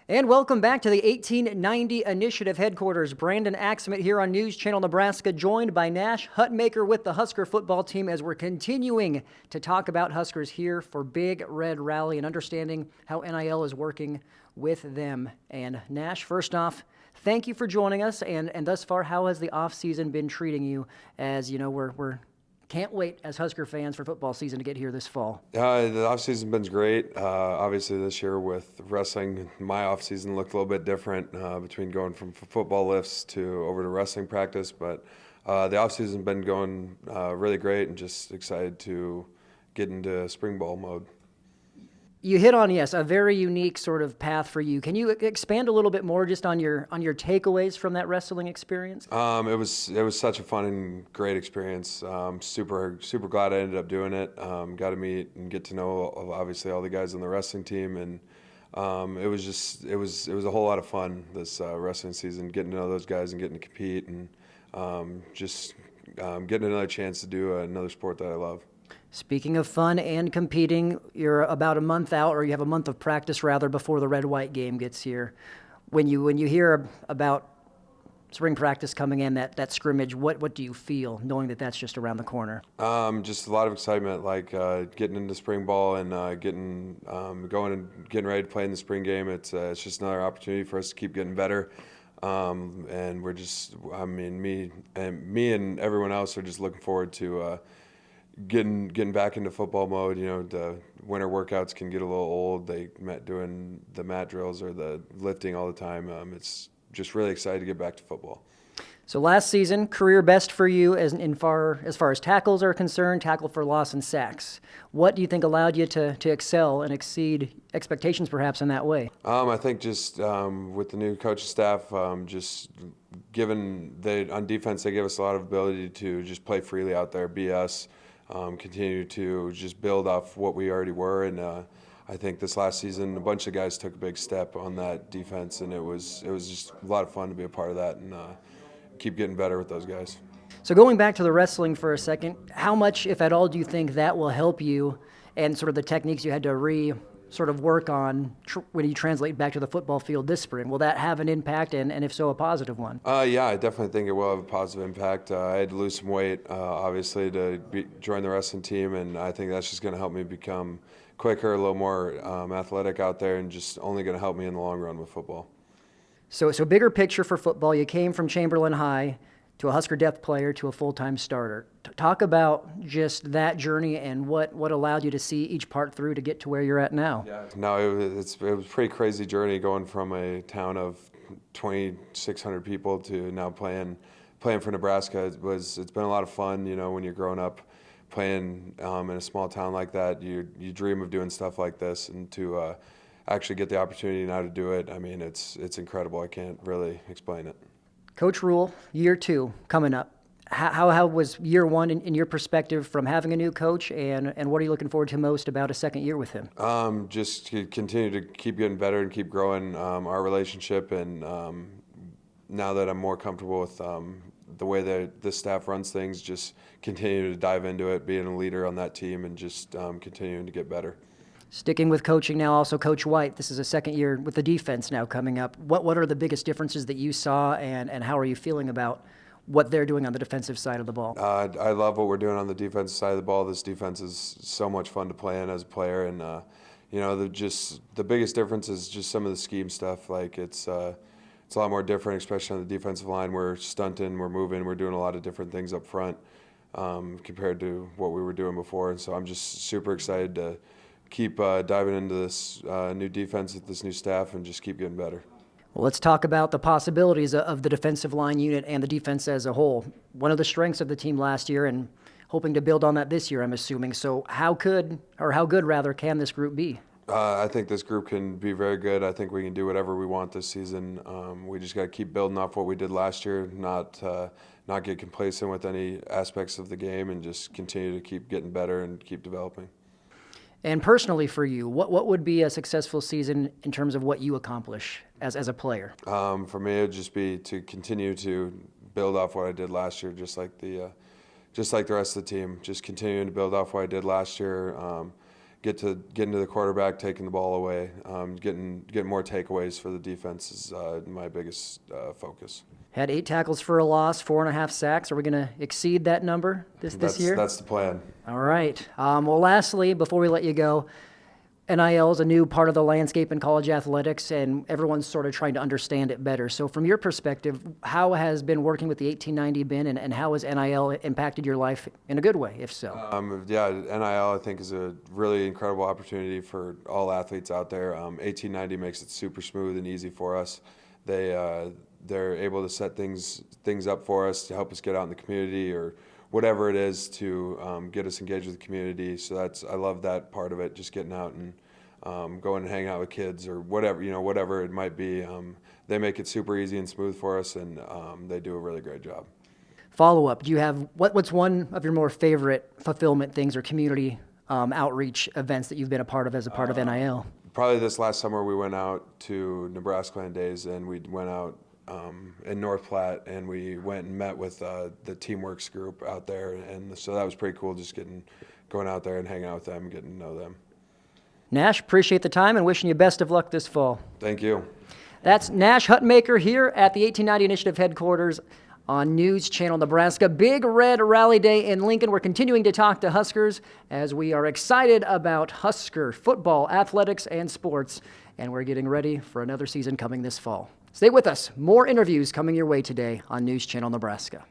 And welcome back to the 1890 Initiative Headquarters. Brandon Axmet here on News Channel Nebraska, joined by Nash Hutmacher with the Husker football team as we're continuing to talk about Huskers here for Big Red Rally and understanding how NIL is working with them. And Nash, first off, thank you for joining us. And thus far, how has the offseason been treating you? As you know, we're can't wait as Husker fans for football season to get here this fall. The offseason's been great. Obviously, this year with wrestling, my offseason looked a little bit different between going from football lifts to over to wrestling practice. But the offseason's been going really great, and just excited to get into spring ball mode. You hit on, yes, a very unique sort of path for you. Can you expand a little bit more just on your takeaways from that wrestling experience? It was such a fun and great experience. Super glad I ended up doing it. Got to meet and get to know obviously all the guys on the wrestling team, and it was a whole lot of fun this wrestling season. Getting to know those guys and getting to compete, and getting another chance to do another sport that I love. Speaking of fun and competing, you're about a month out, or you have a month of practice rather, before the red-white game gets here. When you hear about spring practice coming in, that scrimmage, what do you feel knowing that that's just around the corner? Just a lot of excitement, like getting into spring ball and going and getting ready to play in the spring game. It's just another opportunity for us to keep getting better. And we're just, me and everyone else are just looking forward to getting back into football mode. You know, the winter workouts can get a little old. Doing the mat drills or the lifting all the time. It's just really excited to get back to football. So last season, career best for you as far as tackles are concerned, tackle for loss and sacks. What do you think allowed you to excel and exceed expectations perhaps in that way? I think just with the new coaching staff, just given on defense, they give us a lot of ability to just play freely out there, be us. Continue to just build off what we already were, and I think this last season a bunch of guys took a big step on that defense, and it was just a lot of fun to be a part of that and keep getting better with those guys. So going back to the wrestling for a second, how much, if at all, do you think that will help you and sort of the techniques you had to work on when you translate back to the football field this spring? Will that have an impact, and if so, a positive one? Yeah, I definitely think it will have a positive impact. I had to lose some weight, obviously, to join the wrestling team, and I think that's just going to help me become quicker, a little more athletic out there, and just only going to help me in the long run with football. So bigger picture for football, you came from Chamberlain High to a Husker depth player to a full-time starter. Talk about just that journey and what allowed you to see each part through to get to where you're at now. Yeah, no, it was a pretty crazy journey going from a town of 2,600 people to now playing for Nebraska. It's been a lot of fun. You know, when you're growing up playing in a small town like that, you dream of doing stuff like this, and to actually get the opportunity now to do it, I mean, it's incredible. I can't really explain it. Coach Rule, year 2 coming up. How was year 1 in your perspective from having a new coach, and what are you looking forward to most about a second year with him? Just to continue to keep getting better and keep growing our relationship, and now that I'm more comfortable with the way that this staff runs things, just continue to dive into it, being a leader on that team, and just continuing to get better. Sticking with coaching now, also Coach White, this is a second year with the defense now coming up. What are the biggest differences that you saw, and how are you feeling about what they're doing on the defensive side of the ball? I love what we're doing on the defensive side of the ball. This defense is so much fun to play in as a player, and the biggest difference is just some of the scheme stuff. Like it's a lot more different, especially on the defensive line. We're stunting, we're moving, we're doing a lot of different things up front compared to what we were doing before. And so I'm just super excited to keep diving into this new defense with this new staff and just keep getting better. Well, let's talk about the possibilities of the defensive line unit and the defense as a whole. One of the strengths of the team last year, and hoping to build on that this year, I'm assuming. So how good can this group be? I think this group can be very good. I think we can do whatever we want this season. We just got to keep building off what we did last year, not get complacent with any aspects of the game, and just continue to keep getting better and keep developing. And personally for you, what would be a successful season in terms of what you accomplish as a player? For me, it would just be to continue to build off what I did last year, just like the rest of the team. Just continuing to build off what I did last year, getting to the quarterback, taking the ball away, getting more takeaways for the defense is my biggest focus. Had 8 tackles for a loss, 4.5 sacks. Are we going to exceed that number this year? That's the plan. All right. Well, lastly, before we let you go, NIL is a new part of the landscape in college athletics, and everyone's sort of trying to understand it better. So from your perspective, how has been working with the 1890 been, and how has NIL impacted your life in a good way, if so? Yeah, NIL I think is a really incredible opportunity for all athletes out there. 1890 makes it super smooth and easy for us. They're able to set things up for us to help us get out in the community or whatever it is to get us engaged with the community. So I love that part of it, just getting out and going and hanging out with kids or whatever it might be. They make it super easy and smooth for us, and they do a really great job. Follow up. Do you have what's one of your more favorite fulfillment things or community outreach events that you've been a part of as a part of NIL? Probably this last summer we went out to Nebraska Land Days, and we went out in North Platte, and we went and met with the Teamworks group out there, and so that was pretty cool, just going out there and hanging out with them and getting to know them. Nash, appreciate the time and wishing you best of luck this fall. Thank you. That's Nash Hutmacher here at the 1890 Initiative headquarters on News Channel Nebraska. Big Red Rally Day in Lincoln. We're continuing to talk to Huskers as we are excited about Husker football, athletics, and sports, and we're getting ready for another season coming this fall. Stay with us. More interviews coming your way today on News Channel Nebraska.